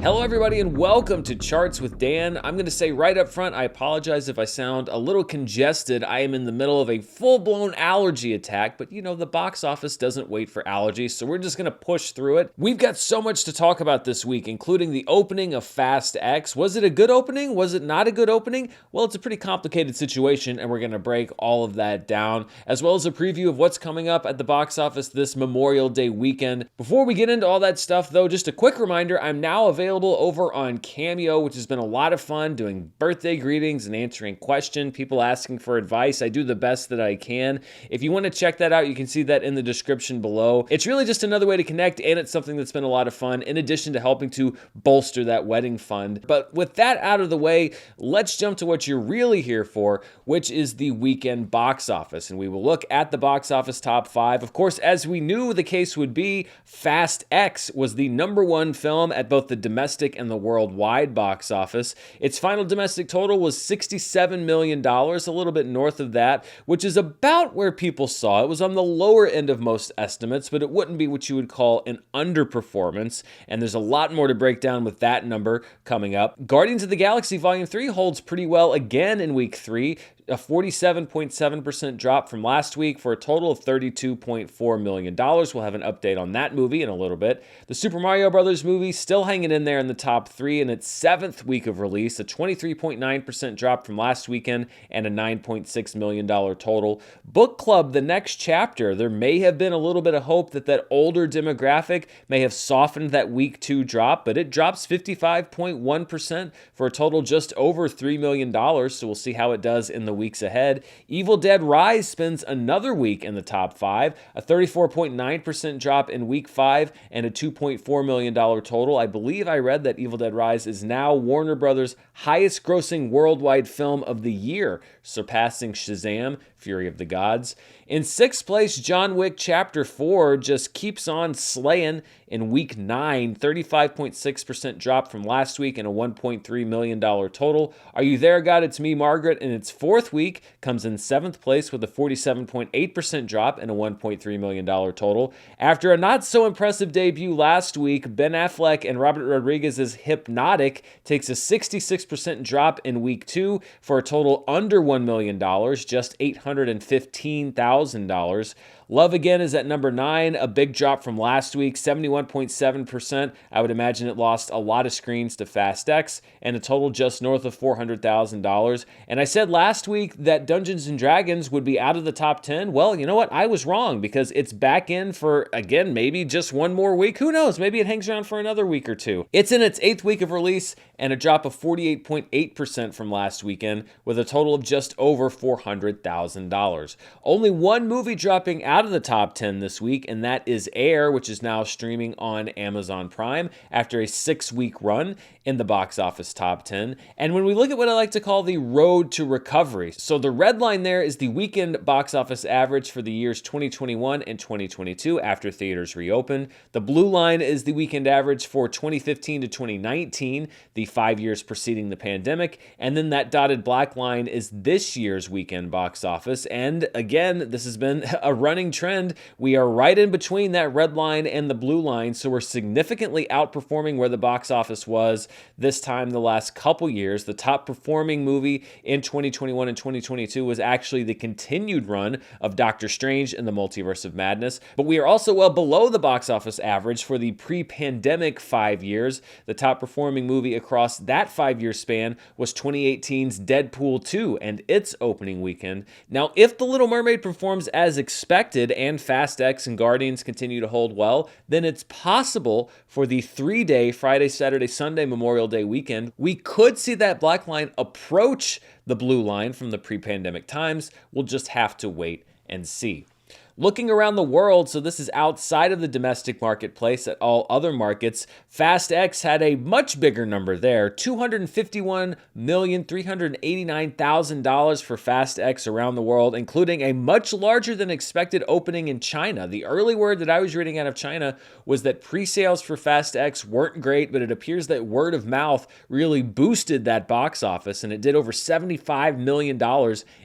Hello everybody and welcome to Charts with Dan. I'm going to say right up front, I apologize if I sound a little congested. I am in the middle of a full-blown allergy attack, but you know, the box office doesn't wait for allergies, so we're just going to push through it. We've got so much to talk about this week, including the opening of Fast X. Was it a good opening? Was it not a good opening? Well, it's a pretty complicated situation, and we're going to break all of that down, as well as a preview of what's coming up at the box office this Memorial Day weekend. Before we get into all that stuff, though, just a quick reminder, I'm now available over on Cameo, which has been a lot of fun doing birthday greetings and answering questions, people asking for advice. I do the best that I can. If you want to check that out, you can see that in the description below. It's really just another way to connect, and it's something that's been a lot of fun in addition to helping to bolster that wedding fund. But with that out of the way, let's jump to what you're really here for, which is the weekend box office. And we will look at the box office top 5. Of course, as we knew the case would be, Fast X was the #1 film at both the domestic and the worldwide box office. Its final domestic total was $67 million, a little bit north of that, which is about where people saw it. It was on the lower end of most estimates, but it wouldn't be what you would call an underperformance, and there's a lot more to break down with that number coming up. Guardians of the Galaxy Volume 3 holds pretty well again in week 3, a 47.7% drop from last week for a total of $32.4 million. We'll have an update on that movie in a little bit. The Super Mario Brothers movie still hanging in there in the top 3 in its 7th week of release, a 23.9% drop from last weekend and a $9.6 million total. Book Club, The Next Chapter, there may have been a little bit of hope that older demographic may have softened that week 2 drop, but it drops 55.1% for a total just over $3 million, so we'll see how it does in the weeks ahead. Evil Dead Rise spends another week in the top 5, a 34.9% drop in week 5 and a $2.4 million total. I believe I read that Evil Dead Rise is now Warner Brothers' highest grossing worldwide film of the year, surpassing Shazam, Fury of the Gods. In 6th place, John Wick Chapter 4 just keeps on slaying in week 9, 35.6% drop from last week and a $1.3 million total. Are You There, God? It's Me, Margaret, in its 4th week, comes in 7th place with a 47.8% drop and a $1.3 million total. After a not-so-impressive debut last week, Ben Affleck and Robert Rodriguez's Hypnotic takes a 66% drop in week 2 for a total under $1 million, just $815,000. Love Again is at number 9, a big drop from last week, 71.7%. I would imagine it lost a lot of screens to Fast X, and a total just north of $400,000. And I said last week that Dungeons & Dragons would be out of the top 10. Well, you know what? I was wrong, because it's back in for, again, maybe just one more week. Who knows? Maybe it hangs around for another week or two. It's in its 8th week of release, and a drop of 48.8% from last weekend, with a total of just over $400,000. Only one movie dropping out of the top 10 this week, and that is Air, which is now streaming on Amazon Prime after a 6-week run in the box office top 10. And when we look at what I like to call the road to recovery, so the red line there is the weekend box office average for the years 2021 and 2022 after theaters reopened. The blue line is the weekend average for 2015 to 2019, the 5 years preceding the pandemic. And then that dotted black line is this year's weekend box office. And again, this has been a running trend. We are right in between that red line and the blue line, so we're significantly outperforming where the box office was this time the last couple years. The top performing movie in 2021 and 2022 was actually the continued run of Doctor Strange in the Multiverse of Madness, but we are also well below the box office average for the pre-pandemic 5 years. The top performing movie across that 5-year span was 2018's Deadpool 2 and its opening weekend. Now, if The Little Mermaid performs as expected and Fast X and Guardians continue to hold well, then it's possible for the 3-day Friday, Saturday, Sunday Memorial Day weekend, we could see that black line approach the blue line from the pre-pandemic times. We'll just have to wait and see. Looking around the world, so this is outside of the domestic marketplace at all other markets, Fast X had a much bigger number there, $251,389,000 for Fast X around the world, including a much larger than expected opening in China. The early word that I was reading out of China was that pre-sales for Fast X weren't great, but it appears that word of mouth really boosted that box office, and it did over $75 million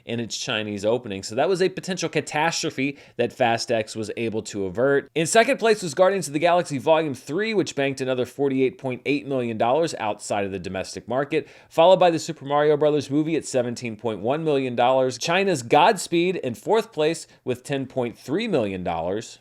in its Chinese opening. So that was a potential catastrophe that Fast X was able to avert. In second place was Guardians of the Galaxy Volume 3, which banked another $48.8 million outside of the domestic market, followed by the Super Mario Bros. Movie at $17.1 million. China's Godspeed in fourth place with $10.3 million.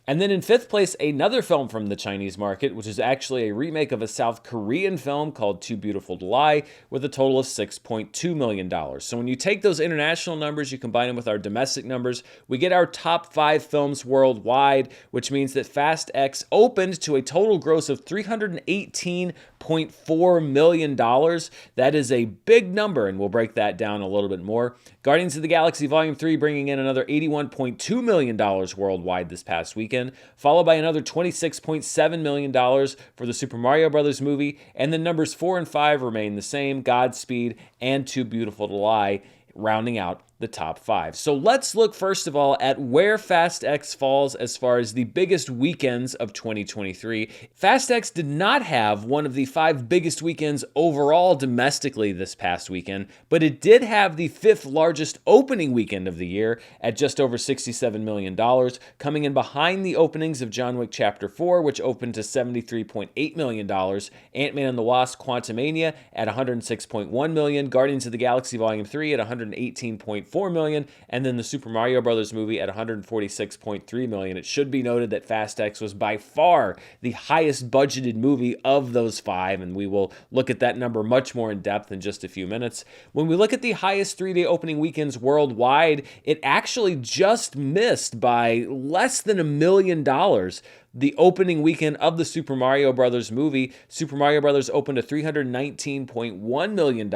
And then in fifth place, another film from the Chinese market, which is actually a remake of a South Korean film called Too Beautiful to Lie, with a total of $6.2 million. So when you take those international numbers, you combine them with our domestic numbers, we get our top 5 films worldwide, which means that Fast X opened to a total gross of $318.4 million. That is a big number, and we'll break that down a little bit more. Guardians of the Galaxy Volume 3 bringing in another $81.2 million worldwide this past weekend, followed by another $26.7 million for the Super Mario Bros. Movie, and then numbers 4 and 5 remain the same, Godspeed and Too Beautiful to Lie, rounding out the top 5. So let's look first of all at where Fast X falls as far as the biggest weekends of 2023. Fast X did not have one of the 5 biggest weekends overall domestically this past weekend, but it did have the 5th largest opening weekend of the year at just over $67 million, coming in behind the openings of John Wick Chapter 4, which opened to $73.8 million, Ant-Man and the Wasp Quantumania at $106.1 million, Guardians of the Galaxy Volume 3 at $118.4 million, and then the Super Mario Bros. Movie at $146.3 million. It should be noted that Fast X was by far the highest budgeted movie of those 5, and we will look at that number much more in depth in just a few minutes. When we look at the highest 3-day opening weekends worldwide, it actually just missed by less than $1 million the opening weekend of the Super Mario Bros. Movie. Super Mario Bros. Opened to $319.1 million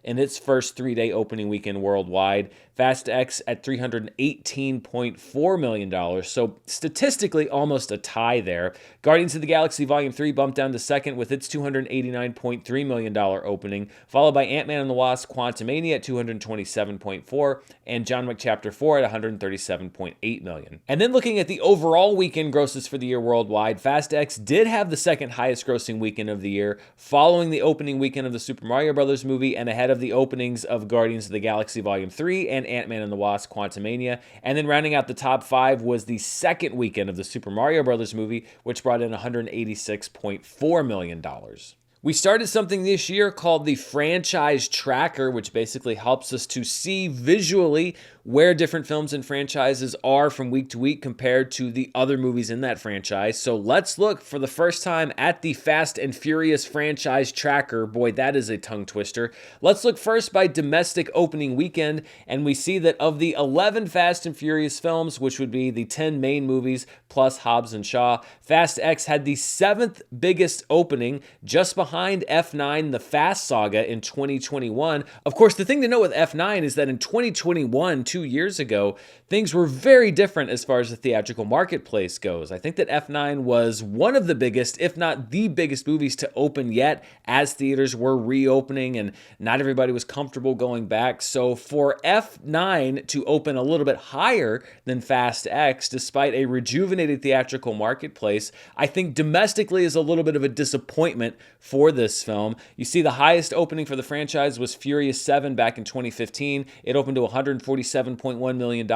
in its first 3-day opening weekend worldwide. Fast X at $318.4 million. So statistically, almost a tie there. Guardians of the Galaxy Volume 3 bumped down to second with its $289.3 million opening, followed by Ant-Man and the Wasp Quantumania at $227.4 and John Wick Chapter 4 at $137.8 million. And then looking at the overall weekend grosses for the year worldwide, Fast X did have the second highest grossing weekend of the year, following the opening weekend of the Super Mario Bros. Movie and ahead of the openings of Guardians of the Galaxy Volume 3 and Ant-Man and the Wasp Quantumania. And then rounding out the top 5 was the second weekend of the Super Mario Bros. Movie, which brought in $186.4 million. We started something this year called the Franchise Tracker, which basically helps us to see visually where different films and franchises are from week to week compared to the other movies in that franchise. So let's look for the first time at the Fast and Furious Franchise Tracker. Boy, that is a tongue twister. Let's look first by domestic opening weekend, and we see that of the 11 Fast and Furious films, which would be the 10 main movies plus Hobbs and Shaw, Fast X had the 7th biggest opening, just behind F9, The Fast Saga in 2021. Of course, the thing to note with F9 is that in 2021, 2 years ago, things were very different as far as the theatrical marketplace goes. I think that F9 was one of the biggest, if not the biggest movies to open yet, as theaters were reopening and not everybody was comfortable going back. So for F9 to open a little bit higher than Fast X, despite a rejuvenated theatrical marketplace, I think domestically is a little bit of a disappointment for this film. You see, the highest opening for the franchise was Furious 7 back in 2015. It opened to $147.1 million.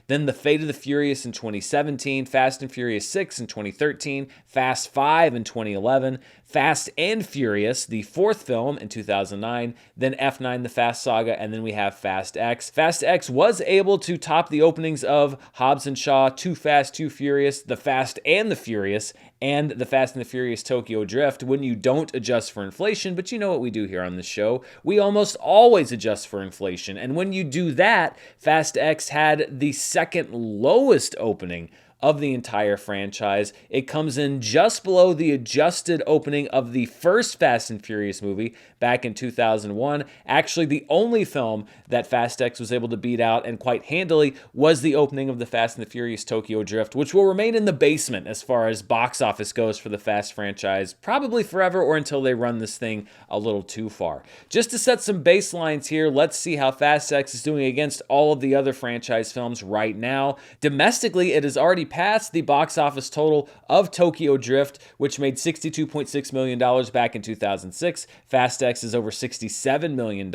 Then The Fate of the Furious in 2017, Fast and Furious 6 in 2013, Fast 5 in 2011, Fast and Furious, the 4th film, in 2009, then F9, The Fast Saga, and then we have Fast X. Fast X was able to top the openings of Hobbs and Shaw, Too Fast, Too Furious, The Fast and the Furious, and The Fast and the Furious Tokyo Drift when you don't adjust for inflation. But you know what we do here on this show. We almost always adjust for inflation. And when you do that, Fast X had the second lowest opening of the entire franchise. It comes in just below the adjusted opening of the first Fast and Furious movie back in 2001. Actually, the only film that Fast X was able to beat out, and quite handily, was the opening of the Fast and the Furious Tokyo Drift, which will remain in the basement as far as box office goes for the Fast franchise, probably forever or until they run this thing a little too far. Just to set some baselines here, let's see how Fast X is doing against all of the other franchise films right now. Domestically, it has already past the box office total of Tokyo Drift, which made $62.6 million back in 2006. Fast X is over $67 million.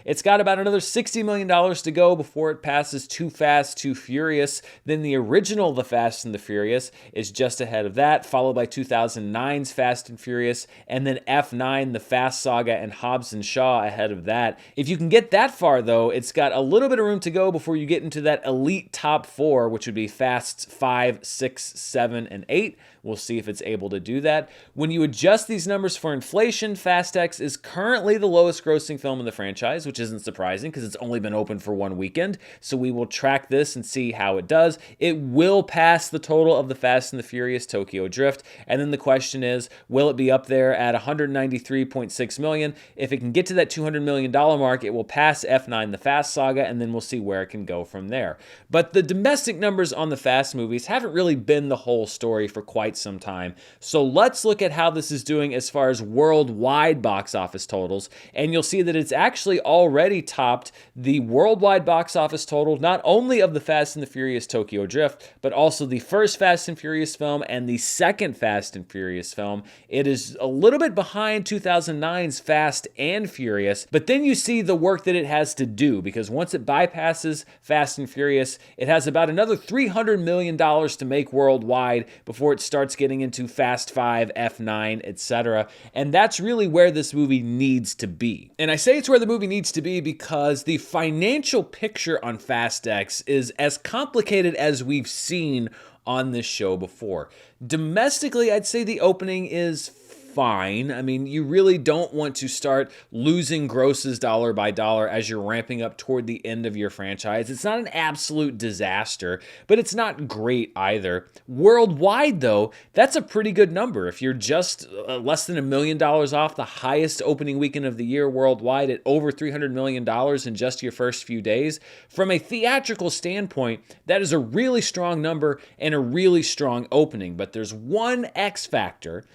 It's got about another $60 million to go before it passes Too Fast, Too Furious. Then the original The Fast and the Furious is just ahead of that, followed by 2009's Fast and Furious, and then F9, The Fast Saga, and Hobbs and Shaw ahead of that. If you can get that far, though, it's got a little bit of room to go before you get into that elite top four, which would be Fasts 5, 6, 7, and 8. We'll see if it's able to do that. When you adjust these numbers for inflation, Fast X is currently the lowest grossing film in the franchise, which isn't surprising because it's only been open for one weekend. So we will track this and see how it does. It will pass the total of the Fast and the Furious Tokyo Drift. And then the question is, will it be up there at $193.6 million? If it can get to that $200 million mark, it will pass F9, The Fast Saga, and then we'll see where it can go from there. But the domestic numbers on the Fast movies haven't really been the whole story for quite some time. So let's look at how this is doing as far as worldwide box office totals, and you'll see that it's actually already topped the worldwide box office total, not only of the Fast and the Furious Tokyo Drift, but also the first Fast and Furious film and the second Fast and Furious film. It is a little bit behind 2009's Fast and Furious, but then you see the work that it has to do, because once it bypasses Fast and Furious, it has about another $300 million to make worldwide before it starts getting into Fast 5, F9, etc. And that's really where this movie needs to be. And I say it's where the movie needs to be because the financial picture on Fast X is as complicated as we've seen on this show before. Domestically, I'd say the opening is fine. I mean, you really don't want to start losing grosses dollar by dollar as you're ramping up toward the end of your franchise. It's not an absolute disaster, but it's not great either. Worldwide, though, that's a pretty good number. If you're just less than $1 million off the highest opening weekend of the year worldwide at over $300 million in just your first few days, from a theatrical standpoint, that is a really strong number and a really strong opening. But there's one X factor,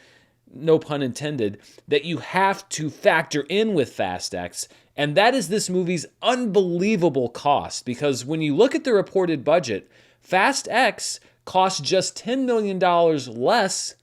no pun intended, that you have to factor in with Fast X, and that is this movie's unbelievable cost. Because when you look at the reported budget, Fast X cost just $10 million less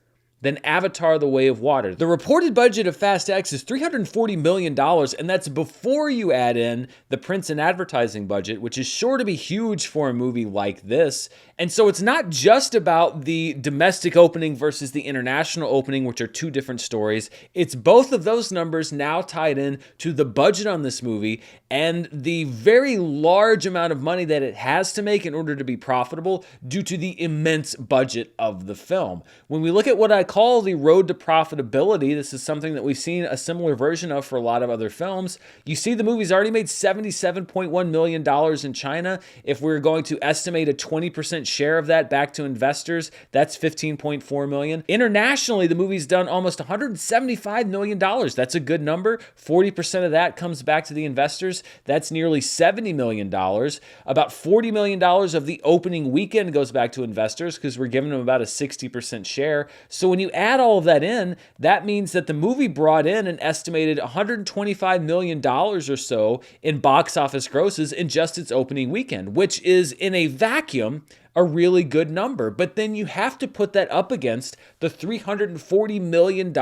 than Avatar: The Way of Water. The reported budget of Fast X is $340 million, and that's before you add in the print and advertising budget, which is sure to be huge for a movie like this. And so it's not just about the domestic opening versus the international opening, which are two different stories. It's both of those numbers now tied in to the budget on this movie and the very large amount of money that it has to make in order to be profitable due to the immense budget of the film. When we look at what I call the road to profitability, this is something that we've seen a similar version of for a lot of other films. You see the movie's already made $77.1 million in China. If we're going to estimate a 20% share of that back to investors, that's $15.4 million. Internationally, the movie's done almost $175 million. That's a good number. 40% of that comes back to the investors. That's nearly $70 million. About $40 million of the opening weekend goes back to investors because we're giving them about a 60% share. So when you add all of that in, that means that the movie brought in an estimated $125 million or so in box office grosses in just its opening weekend, which is, in a vacuum, a really good number. But then you have to put that up against the $340 million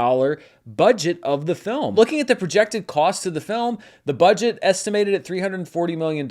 budget of the film. Looking at the projected cost of the film, the budget estimated at $340 million.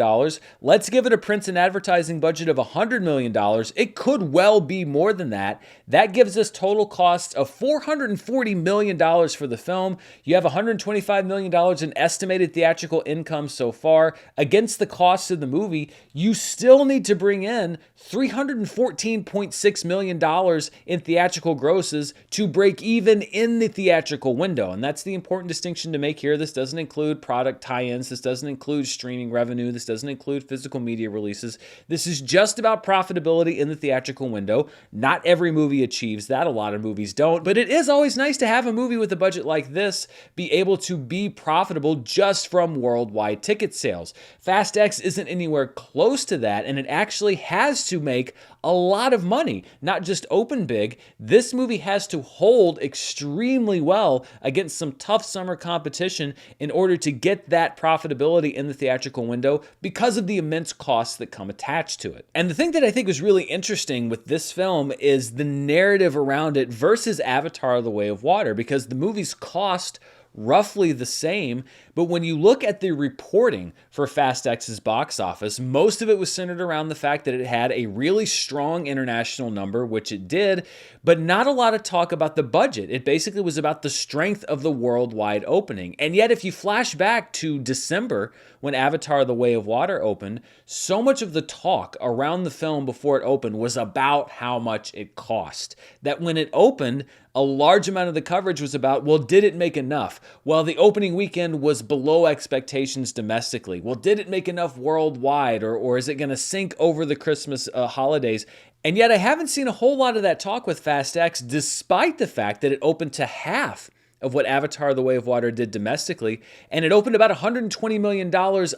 Let's give it a print and advertising budget of $100 million. It could well be more than that. That gives us total costs of $440 million for the film. You have $125 million in estimated theatrical income so far. Against the cost of the movie, you still need to bring in $314.6 million in theatrical grosses to break even in the theatrical window. And that's the important distinction to make here. This doesn't include product tie-ins. This doesn't include streaming revenue. This doesn't include physical media releases. This is just about profitability in the theatrical window. Not every movie achieves that. A lot of movies don't. But it is always nice to have a movie with a budget like this be able to be profitable just from worldwide ticket sales. Fast X isn't anywhere close to that, and it actually has to make make a lot of money, not just open big. This movie has to hold extremely well against some tough summer competition in order to get that profitability in the theatrical window because of the immense costs that come attached to it. And the thing that I think was really interesting with this film is the narrative around it versus Avatar: The Way of Water, because the movies cost roughly the same, but when you look at the reporting for Fast X's box office, most of it was centered around the fact that it had a really strong international number, which it did, but not a lot of talk about the budget. It basically was about the strength of the worldwide opening. And yet, if you flash back to December, when Avatar: The Way of Water opened, so much of the talk around the film before it opened was about how much it cost. That when it opened, a large amount of the coverage was about, well, did it make enough? Well, the opening weekend was below expectations domestically. Well, did it make enough worldwide, or is it going to sink over the Christmas holidays? And yet I haven't seen a whole lot of that talk with Fast X, despite the fact that it opened to half of what Avatar: The Way of Water did domestically, and it opened about $120 million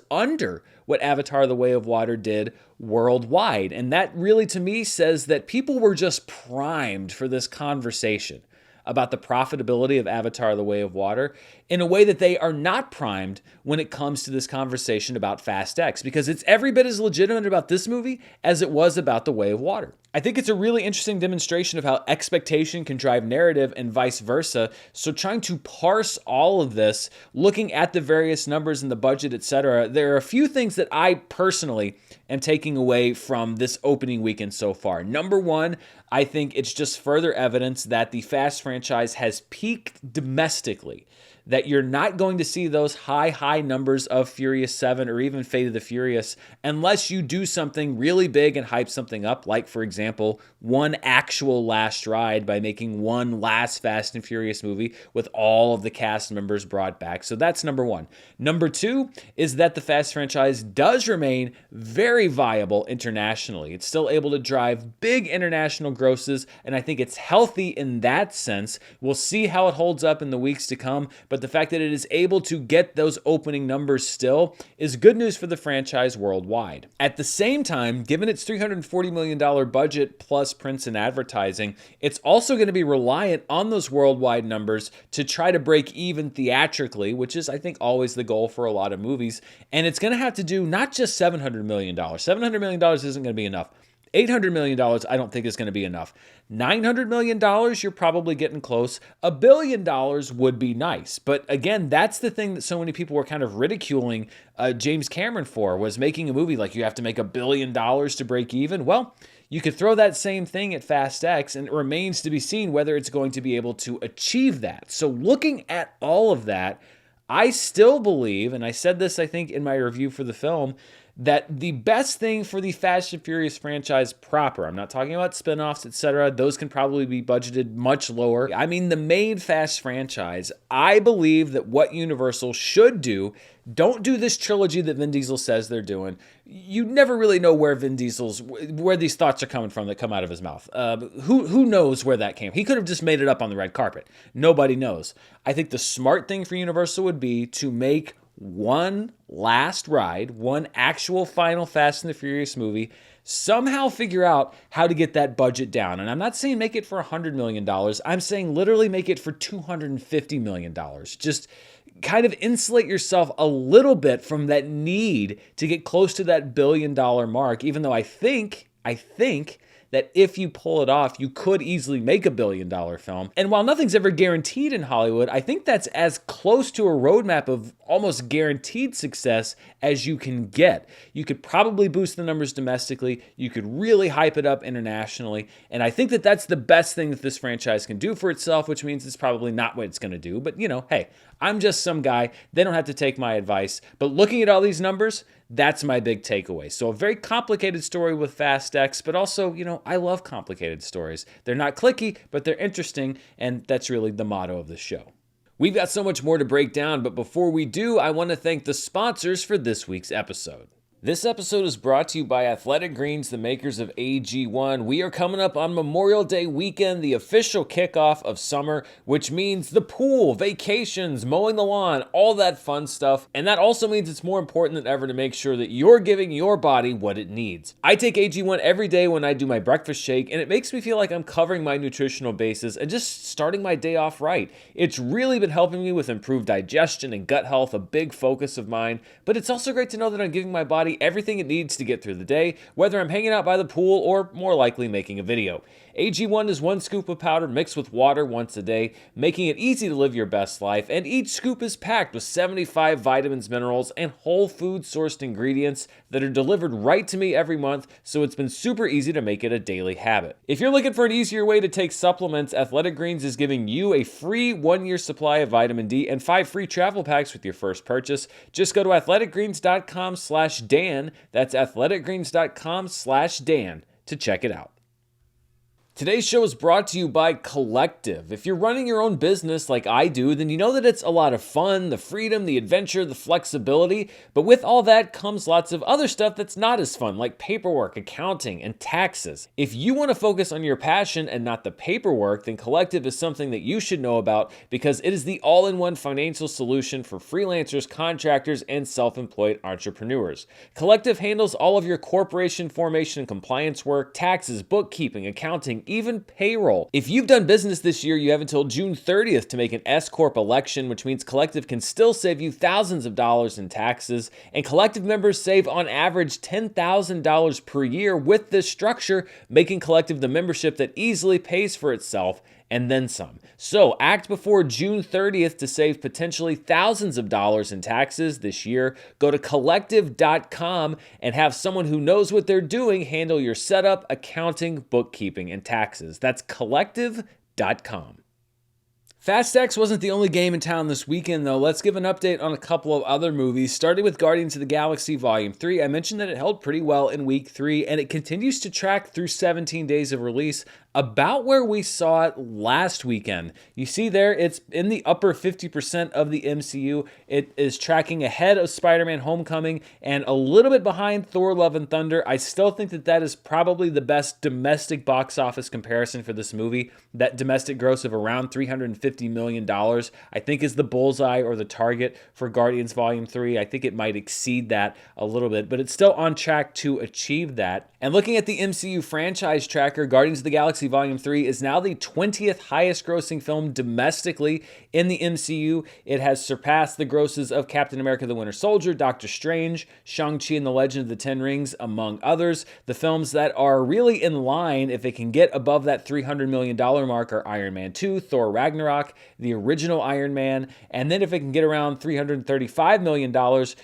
under what Avatar: The Way of Water did worldwide. And that really, to me, says that people were just primed for this conversation about the profitability of Avatar: The Way of Water in a way that they are not primed when it comes to this conversation about Fast X, because it's every bit as legitimate about this movie as it was about The Way of Water. I think it's a really interesting demonstration of how expectation can drive narrative and vice versa. So trying to parse all of this, looking at the various numbers and the budget, etc., there are a few things that I personally am taking away from this opening weekend so far. Number one, I think it's just further evidence that the Fast franchise has peaked domestically, that you're not going to see those high numbers of Furious 7 or even Fate of the Furious unless you do something really big and hype something up, like, for example, one actual last ride by making one last Fast and Furious movie with all of the cast members brought back. So that's number one. Number two is that the Fast franchise does remain very viable internationally. It's still able to drive big international grosses, and I think it's healthy in that sense. We'll see how it holds up in the weeks to come, but the fact that it is able to get those opening numbers still is good news for the franchise worldwide. At the same time, given its $340 million budget plus prints and advertising, it's also going to be reliant on those worldwide numbers to try to break even theatrically, which is, I think, always the goal for a lot of movies. And it's going to have to do not just $700 million. $700 million isn't going to be enough. $800 million, I don't think is going to be enough. $900 million, you're probably getting close. $1 billion would be nice. But again, that's the thing that so many people were kind of ridiculing James Cameron for, was making a movie like you have to make $1 billion to break even. Well, you could throw that same thing at Fast X, and it remains to be seen whether it's going to be able to achieve that. So looking at all of that, I still believe, and I said this, I think, in my review for the film, that the best thing for the Fast and Furious franchise proper, I'm not talking about spinoffs, etc., those can probably be budgeted much lower. I mean the main Fast franchise. I believe that what Universal should do, don't do this trilogy that Vin Diesel says they're doing. You never really know where where these thoughts are coming from that come out of his mouth. Who knows where that came? He could have just made it up on the red carpet. Nobody knows. I think the smart thing for Universal would be to make one last ride, one actual final Fast and the Furious movie, somehow figure out how to get that budget down. And I'm not saying make it for $100 million. I'm saying literally make it for $250 million. Just kind of insulate yourself a little bit from that need to get close to that $1 billion mark, even though I think that if you pull it off, you could easily make $1 billion film. And while nothing's ever guaranteed in Hollywood, I think that's as close to a roadmap of almost guaranteed success as you can get. You could probably boost the numbers domestically. You could really hype it up internationally. And I think that that's the best thing that this franchise can do for itself, which means it's probably not what it's going to do. But, hey, I'm just some guy. They don't have to take my advice. But looking at all these numbers, that's my big takeaway. So a very complicated story with Fast X, but also, I love complicated stories. They're not clicky, but they're interesting, and that's really the motto of the show. We've got so much more to break down, but before we do, I want to thank the sponsors for this week's episode. This episode is brought to you by Athletic Greens, the makers of AG1. We are coming up on Memorial Day weekend, the official kickoff of summer, which means the pool, vacations, mowing the lawn, all that fun stuff. And that also means it's more important than ever to make sure that you're giving your body what it needs. I take AG1 every day when I do my breakfast shake, and it makes me feel like I'm covering my nutritional bases and just starting my day off right. It's really been helping me with improved digestion and gut health, a big focus of mine. But it's also great to know that I'm giving my body everything it needs to get through the day, whether I'm hanging out by the pool or more likely making a video. AG1 is 1 scoop of powder mixed with water once a day, making it easy to live your best life, and each scoop is packed with 75 vitamins, minerals, and whole food sourced ingredients that are delivered right to me every month, so it's been super easy to make it a daily habit. If you're looking for an easier way to take supplements, Athletic Greens is giving you a free 1-year supply of vitamin D and 5 free travel packs with your first purchase. Just go to athleticgreens.com/Dan. That's athleticgreens.com/Dan to check it out. Today's show is brought to you by Collective. If you're running your own business like I do, then you know that it's a lot of fun, the freedom, the adventure, the flexibility, but with all that comes lots of other stuff that's not as fun, like paperwork, accounting, and taxes. If you want to focus on your passion and not the paperwork, then Collective is something that you should know about because it is the all-in-one financial solution for freelancers, contractors, and self-employed entrepreneurs. Collective handles all of your corporation formation and compliance work, taxes, bookkeeping, accounting, even payroll. If you've done business this year, you have until June 30th to make an S-Corp election, which means Collective can still save you thousands of dollars in taxes. And Collective members save on average $10,000 per year with this structure, making Collective the membership that easily pays for itself and then some. So act before June 30th to save potentially thousands of dollars in taxes this year. Go to collective.com and have someone who knows what they're doing handle your setup, accounting, bookkeeping, and taxes. That's collective.com. Fast X wasn't the only game in town this weekend, though. Let's give an update on a couple of other movies, starting with Guardians of the Galaxy Volume 3. I mentioned that it held pretty well in Week 3, and it continues to track through 17 days of release, about where we saw it last weekend. You see there, it's in the upper 50% of the MCU. It is tracking ahead of Spider-Man Homecoming and a little bit behind Thor Love and Thunder. I still think that that is probably the best domestic box office comparison for this movie. That domestic gross of around $350 million, I think is the bullseye or the target for Guardians Volume 3. I think it might exceed that a little bit, but it's still on track to achieve that. And looking at the MCU franchise tracker, Guardians of the Galaxy Volume 3 is now the 20th highest grossing film domestically in the MCU. It has surpassed the grosses of Captain America the Winter Soldier, Doctor Strange, Shang-Chi and the Legend of the Ten Rings, among others. The films that are really in line, if it can get above that $300 million mark, are Iron Man 2, Thor Ragnarok, the original Iron Man, and then if it can get around $335 million,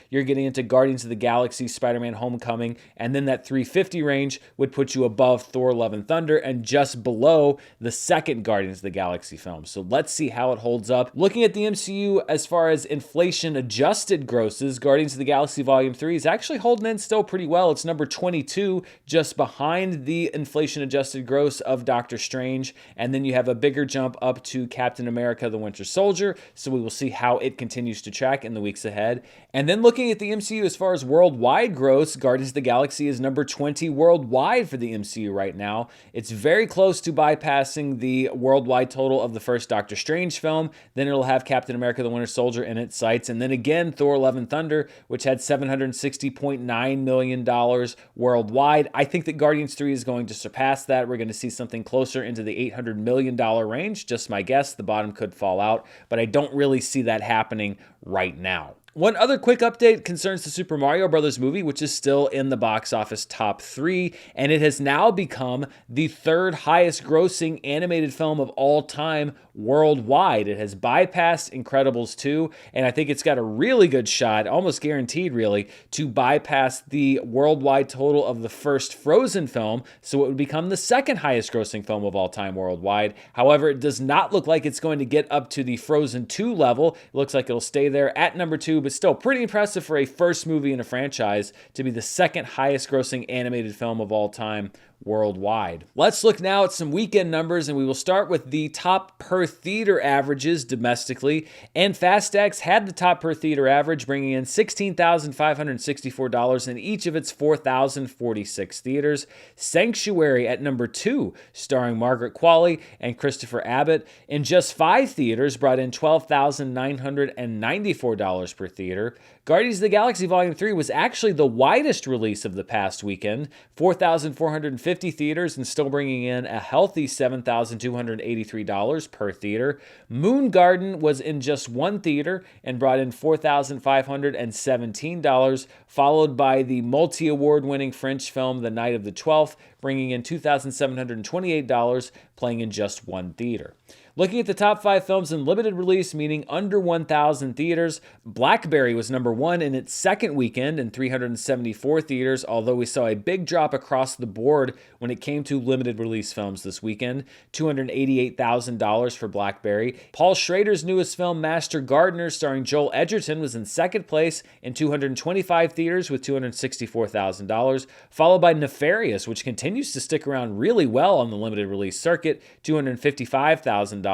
you're getting into Guardians of the Galaxy, Spider-Man Homecoming, and then that $350 range would put you above Thor Love and Thunder and just below the second Guardians of the Galaxy film. So let's see how it holds up. Looking at the MCU as far as inflation adjusted grosses, Guardians of the Galaxy Volume 3 is actually holding in still pretty well. It's number 22, just behind the inflation adjusted gross of Doctor Strange, and then you have a bigger jump up to Captain America the Winter Soldier, so we will see how it continues to track in the weeks ahead. And then looking at the MCU as far as worldwide gross, Guardians of the Galaxy is number 20 worldwide for the MCU right now. It's very close to bypassing the worldwide total of the first Doctor Strange film. Then it'll have Captain America the Winter Soldier in its sights, and then again Thor Love and Thunder, which had $760.9 million worldwide. I think that Guardians 3 is going to surpass that. We're going to see something closer into the $800 million range, just my guess. The bottom could fall out, but I don't really see that happening right now. One other quick update concerns the Super Mario Bros. Movie, which is still in the box office top 3, and it has now become the third highest grossing animated film of all time worldwide. It has bypassed Incredibles 2, and I think it's got a really good shot, almost guaranteed really, to bypass the worldwide total of the first Frozen film, so it would become the second highest grossing film of all time worldwide. However, it does not look like it's going to get up to the Frozen 2 level. It looks like it'll stay there at number 2, but still pretty impressive for a first movie in a franchise to be the second highest grossing animated film of all time worldwide. Let's look now at some weekend numbers, and we will start with the top per theater averages domestically. And Fast X had the top per theater average, bringing in $16,564 in each of its 4,046 theaters. Sanctuary at number 2, starring Margaret Qualley and Christopher Abbott, in just 5 theaters brought in $12,994 per theater. Guardians of the Galaxy Volume 3 was actually the widest release of the past weekend, 4,450 theaters, and still bringing in a healthy $7,283 per theater. Moon Garden was in just 1 theater and brought in $4,517, followed by the multi-award winning French film The Night of the Twelfth, bringing in $2,728, playing in just 1 theater. Looking at the top 5 films in limited release, meaning under 1,000 theaters, Blackberry was number 1 in its second weekend in 374 theaters, although we saw a big drop across the board when it came to limited release films this weekend, $288,000 for Blackberry. Paul Schrader's newest film, Master Gardener, starring Joel Edgerton, was in second place in 225 theaters with $264,000, followed by Nefarious, which continues to stick around really well on the limited release circuit, $255,000.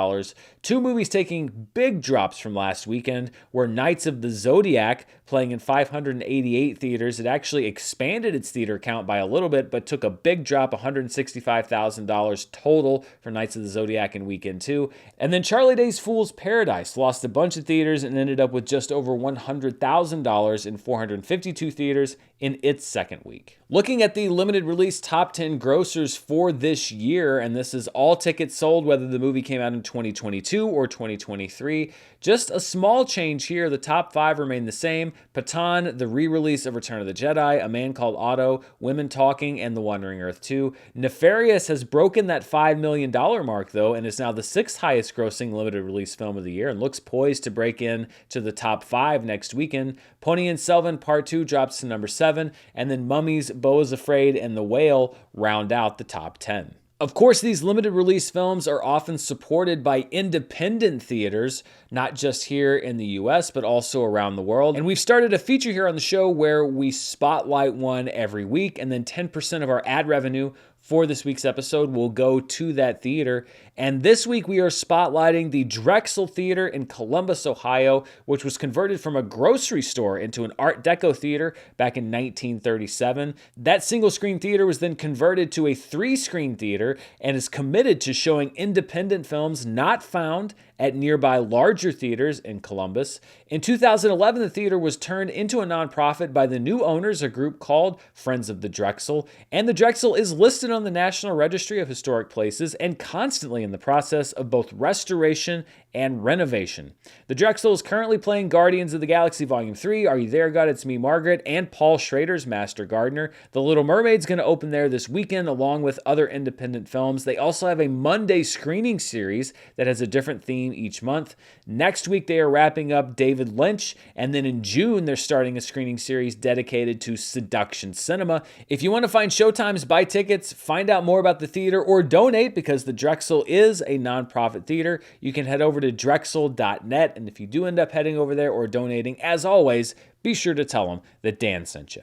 Two movies taking big drops from last weekend were Knights of the Zodiac, playing in 588 theaters. It actually expanded its theater count by a little bit, but took a big drop, $165,000 total for Knights of the Zodiac in weekend 2. And then Charlie Day's Fool's Paradise lost a bunch of theaters and ended up with just over $100,000 in 452 theaters in its second week. Looking at the limited release top 10 grossers for this year, and this is all tickets sold whether the movie came out in 2022 or 2023, just a small change here. The top 5 remain the same: Pathan, the re-release of Return of the Jedi, A Man Called Otto, Women Talking, and The Wandering Earth 2. Nefarious has broken that $5 million mark, though, and is now the 6th highest grossing limited release film of the year and looks poised to break in to the top 5 next weekend. Pony and Selvin Part 2 drops to number 7, and then Mummies, Beau is Afraid, and The Whale round out the top 10. Of course, these limited release films are often supported by independent theaters, not just here in the US, but also around the world. And we've started a feature here on the show where we spotlight one every week, and then 10% of our ad revenue for this week's episode will go to that theater. And this week we are spotlighting the Drexel Theater in Columbus, Ohio, which was converted from a grocery store into an Art Deco theater back in 1937. That single-screen theater was then converted to a 3-screen theater and is committed to showing independent films not found at nearby larger theaters in Columbus. In 2011, the theater was turned into a nonprofit by the new owners, a group called Friends of the Drexel, and the Drexel is listed on the National Registry of Historic Places and constantly in the process of both restoration and renovation. The Drexel is currently playing Guardians of the Galaxy Volume 3, Are You There, God? It's Me, Margaret, and Paul Schrader's Master Gardener. The Little Mermaid's going to open there this weekend along with other independent films. They also have a Monday screening series that has a different theme each month. Next week, they are wrapping up David Lynch, and then in June, they're starting a screening series dedicated to seduction cinema. If you want to find showtimes, buy tickets, find out more about the theater, or donate, because the Drexel is a nonprofit theater, you can head over to drexel.net, and if you do end up heading over there or donating, as always, be sure to tell them that Dan sent you.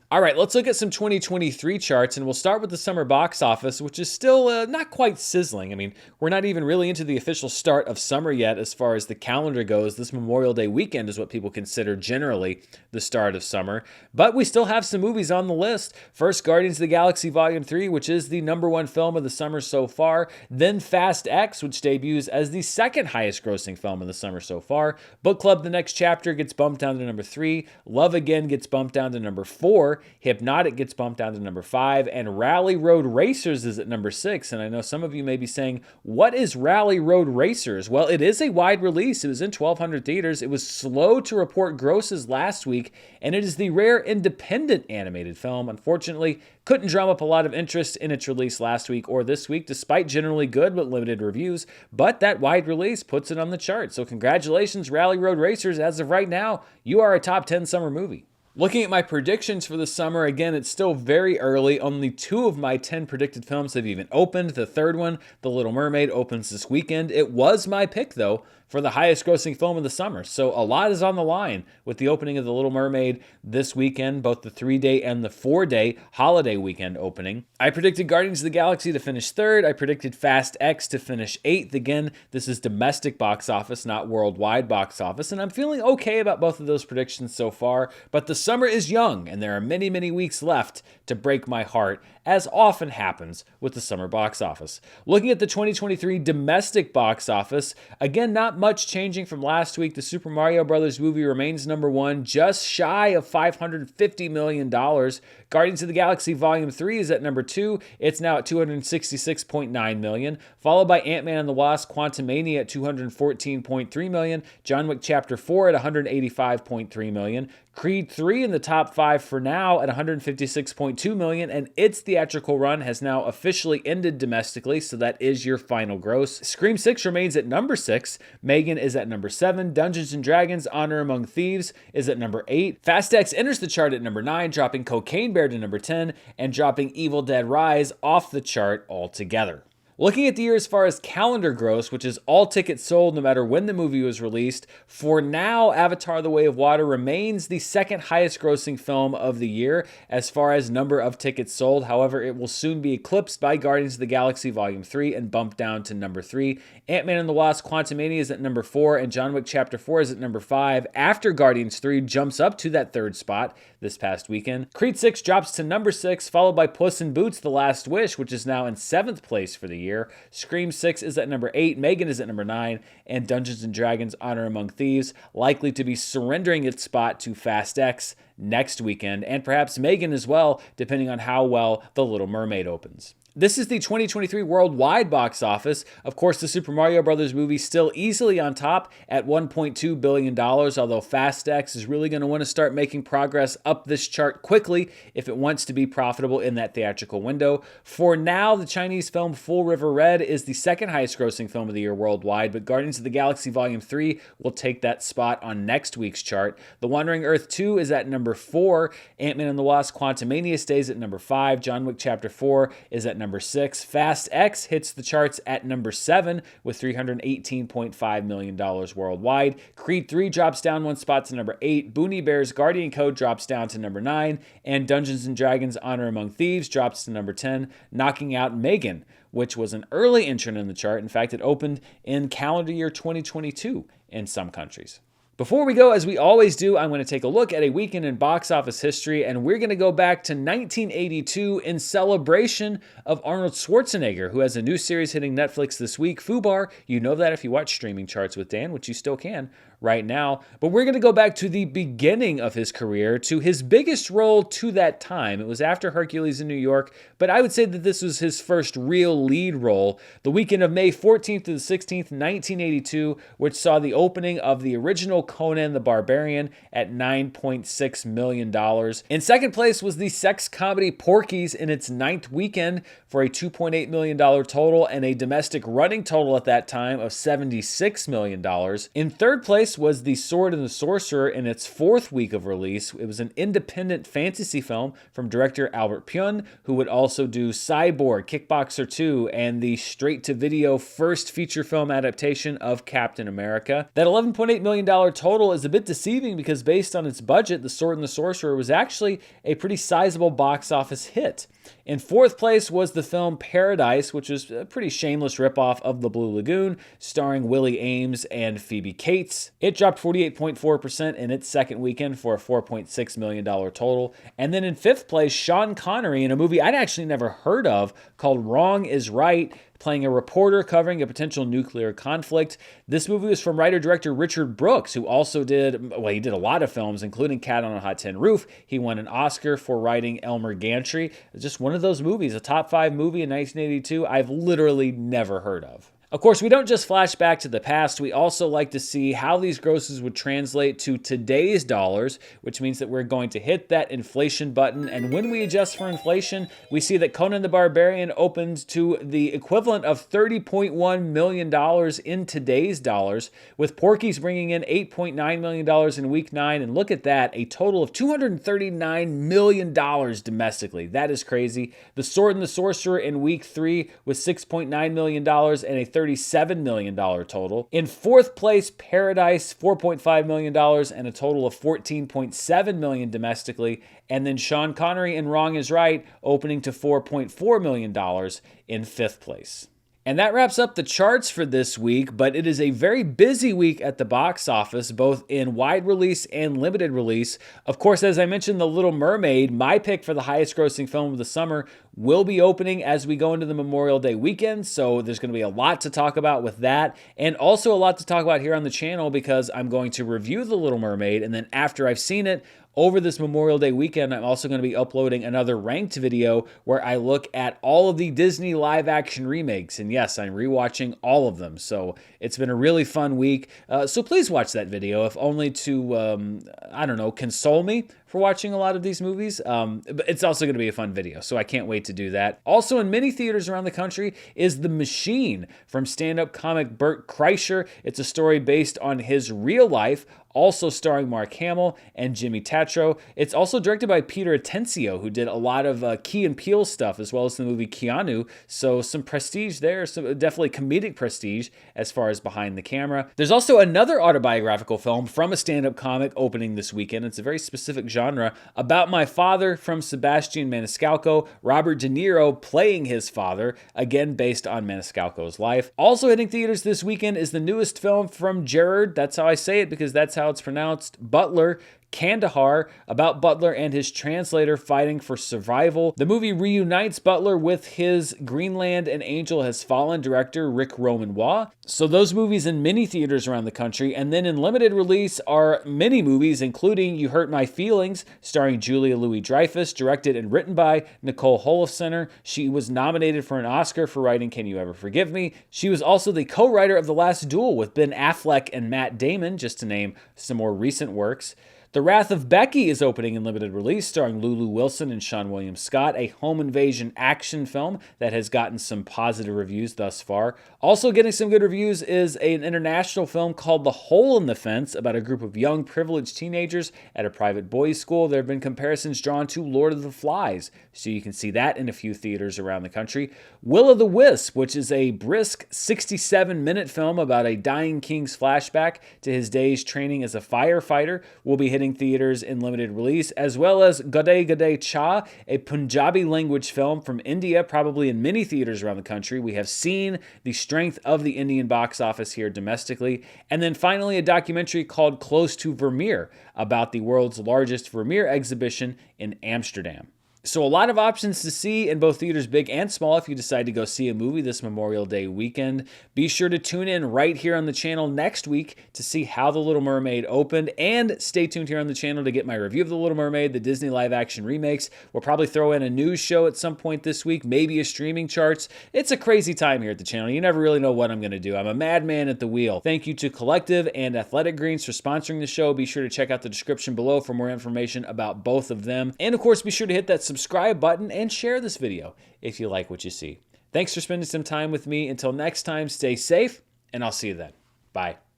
All right, let's look at some 2023 charts, and we'll start with the summer box office, which is still not quite sizzling. I mean, we're not even really into the official start of summer yet as far as the calendar goes. This Memorial Day weekend is what people consider generally the start of summer, but we still have some movies on the list. First, Guardians of the Galaxy Volume 3, which is the #1 film of the summer so far. Then Fast X, which debuts as the second highest grossing film of the summer so far. Book Club: The Next Chapter gets bumped down to number 3. Love Again gets bumped down to number 4. Hypnotic gets bumped down to number 5, and Rally Road Racers is at number 6. And I know some of you may be saying, what is Rally Road Racers? Well, it is a wide release. It was in 1,200 theaters. It was slow to report grosses last week, and it is the rare independent animated film. Unfortunately, couldn't drum up a lot of interest in its release last week or this week, despite generally good but limited reviews. But that wide release puts it on the chart. So congratulations, Rally Road Racers. As of right now, you are a top 10 summer movie. Looking at my predictions for the summer, again, it's still very early. Only 2 of my 10 predicted films have even opened. The third one, The Little Mermaid, opens this weekend. It was my pick, though, for the highest grossing film of the summer. So a lot is on the line with the opening of The Little Mermaid this weekend, both the 3-day and the 4-day holiday weekend opening. I predicted Guardians of the Galaxy to finish 3rd. I predicted Fast X to finish 8th. Again, this is domestic box office, not worldwide box office, and I'm feeling okay about both of those predictions so far, but the summer is young, and there are many, many weeks left to break my heart, as often happens with the summer box office. Looking at the 2023 domestic box office, again, not much changing from last week. The Super Mario Bros. Movie remains number 1, just shy of $550 million. Guardians of the Galaxy Volume 3 is at number 2. It's now at $266.9 million, followed by Ant-Man and the Wasp Quantumania at $214.3 million, John Wick Chapter 4 at $185.3 million, Creed 3 in the top 5 for now at $156.2 million, and its theatrical run has now officially ended domestically, so that is your final gross. Scream 6 remains at number 6, Megan is at number 7, Dungeons & Dragons Honor Among Thieves is at number 8, Fast X enters the chart at number 9, dropping Cocaine Bear to number 10, and dropping Evil Dead Rise off the chart altogether. Looking at the year as far as calendar gross, which is all tickets sold no matter when the movie was released, for now, Avatar: The Way of Water remains the second highest grossing film of the year as far as number of tickets sold. However, it will soon be eclipsed by Guardians of the Galaxy Volume 3 and bumped down to number 3. Ant-Man and the Wasp Quantumania is at number 4, and John Wick Chapter 4 is at number 5, after Guardians 3 jumps up to that 3rd spot this past weekend. Creed 6 drops to number 6, followed by Puss in Boots: The Last Wish, which is now in 7th place for the year. Scream 6 is at number 8, Megan is at number 9, and Dungeons & Dragons Honor Among Thieves likely to be surrendering its spot to Fast X next weekend, and perhaps Megan as well, depending on how well The Little Mermaid opens. This is the 2023 worldwide box office. Of course, the Super Mario Bros. Movie still easily on top at $1.2 billion, although Fast X is really going to want to start making progress up this chart quickly if it wants to be profitable in that theatrical window. For now, the Chinese film Full River Red is the second highest grossing film of the year worldwide, but Guardians of the Galaxy Volume 3 will take that spot on next week's chart. The Wandering Earth 2 is at number 4, Ant-Man and the Wasp Quantumania stays at number 5, John Wick Chapter 4 is at number 6. Fast X hits the charts at number 7 with $318.5 million worldwide. Creed 3 drops down 1 spot to number 8. Boonie Bears Guardian Code drops down to number 9. And Dungeons & Dragons Honor Among Thieves drops to number 10, knocking out Megan, which was an early entrant in the chart. In fact, it opened in calendar year 2022 in some countries. Before we go, as we always do, I'm going to take a look at a weekend in box office history, and we're going to go back to 1982 in celebration of Arnold Schwarzenegger, who has a new series hitting Netflix this week, Fubar. You know that if you watch Streaming Charts with Dan, which you still can right now. But we're going to go back to the beginning of his career, to his biggest role to that time. It was after Hercules in New York, but I would say that this was his first real lead role. The weekend of May 14th to the 16th, 1982, which saw the opening of the original Conan the Barbarian at $9.6 million. In second place was the sex comedy Porky's in its 9th weekend for a $2.8 million total and a domestic running total at that time of $76 million. In third place was The Sword and the Sorcerer in its 4th week of release. It was an independent fantasy film from director Albert Pyun, who would also do Cyborg, Kickboxer 2, and the straight-to-video first feature film adaptation of Captain America. That $11.8 million total is a bit deceiving because based on its budget, The Sword and the Sorcerer was actually a pretty sizable box office hit. In 4th place was the film Paradise, which was a pretty shameless ripoff of The Blue Lagoon, starring Willie Ames and Phoebe Cates. It dropped 48.4% in its second weekend for a $4.6 million total. And then in 5th place, Sean Connery in a movie I'd actually never heard of called Wrong is Right, playing a reporter covering a potential nuclear conflict. This movie was from writer-director Richard Brooks, who also did a lot of films, including Cat on a Hot Tin Roof. He won an Oscar for writing Elmer Gantry. It's just one of those movies, a top 5 movie in 1982 I've literally never heard of. Of course, we don't just flash back to the past, we also like to see how these grosses would translate to today's dollars, which means that we're going to hit that inflation button, and when we adjust for inflation, we see that Conan the Barbarian opened to the equivalent of $30.1 million in today's dollars, with Porky's bringing in $8.9 million in week 9, and look at that, a total of $239 million domestically. That is crazy. The Sword and the Sorcerer in week 3 with $6.9 million and a $37 million total. In fourth place, Paradise, $4.5 million and a total of $14.7 million domestically. And then Sean Connery in Wrong is Right, opening to $4.4 million in fifth place. And that wraps up the charts for this week, but it is a very busy week at the box office, both in wide release and limited release. Of course, as I mentioned, The Little Mermaid, my pick for the highest grossing film of the summer, will be opening as we go into the Memorial Day weekend, so there's going to be a lot to talk about with that, and also a lot to talk about here on the channel because I'm going to review The Little Mermaid, and then after I've seen it, over this Memorial Day weekend, I'm also going to be uploading another ranked video where I look at all of the Disney live-action remakes. And yes, I'm rewatching all of them. So it's been a really fun week. So please watch that video, if only to, I don't know, console me for watching a lot of these movies. But it's also going to be a fun video, so I can't wait to do that. Also in many theaters around the country is The Machine from stand-up comic Bert Kreischer. It's a story based on his real life, also starring Mark Hamill and Jimmy Tatro. It's also directed by Peter Atencio, who did a lot of Key and Peele stuff, as well as the movie Keanu. So some prestige there, so definitely comedic prestige as far as behind the camera. There's also another autobiographical film from a stand-up comic opening this weekend. It's a very specific genre about my father from Sebastian Maniscalco, Robert De Niro playing his father, again based on Maniscalco's life. Also hitting theaters this weekend is the newest film from Gerard, that's how I say it because that's how it's pronounced, Butler, Kandahar, about Butler and his translator fighting for survival. The movie reunites Butler with his Greenland and Angel Has Fallen director Rick Romanois. So those movies in many theaters around the country, and then in limited release are many movies, including You Hurt My Feelings, starring Julia Louis-Dreyfus, directed and written by Nicole Holofcener. She was nominated for an Oscar for writing Can You Ever Forgive Me? She was also the co-writer of The Last Duel with Ben Affleck and Matt Damon, just to name some more recent works. The Wrath of Becky is opening in limited release, starring Lulu Wilson and Sean William Scott, a home invasion action film that has gotten some positive reviews thus far. Also getting some good reviews is an international film called The Hole in the Fence, about a group of young privileged teenagers at a private boys' school. There have been comparisons drawn to Lord of the Flies, so you can see that in a few theaters around the country. Will o' the Wisp, which is a brisk 67-minute film about a dying king's flashback to his days training as a firefighter, will be hitting theaters in limited release, as well as Gade Gade Cha, a Punjabi language film from India, probably in many theaters around the country. We have seen the strength of the Indian box office here domestically. And then finally, a documentary called Close to Vermeer, about the world's largest Vermeer exhibition in Amsterdam. So a lot of options to see in both theaters, big and small, if you decide to go see a movie this Memorial Day weekend. Be sure to tune in right here on the channel next week to see how The Little Mermaid opened, and stay tuned here on the channel to get my review of The Little Mermaid, the Disney live-action remakes. We'll probably throw in a news show at some point this week, maybe a streaming charts. It's a crazy time here at the channel. You never really know what I'm going to do. I'm a madman at the wheel. Thank you to Collective and Athletic Greens for sponsoring the show. Be sure to check out the description below for more information about both of them. And of course, be sure to hit that subscribe button and share this video if you like what you see. Thanks for spending some time with me. Until next time, stay safe, and I'll see you then. Bye.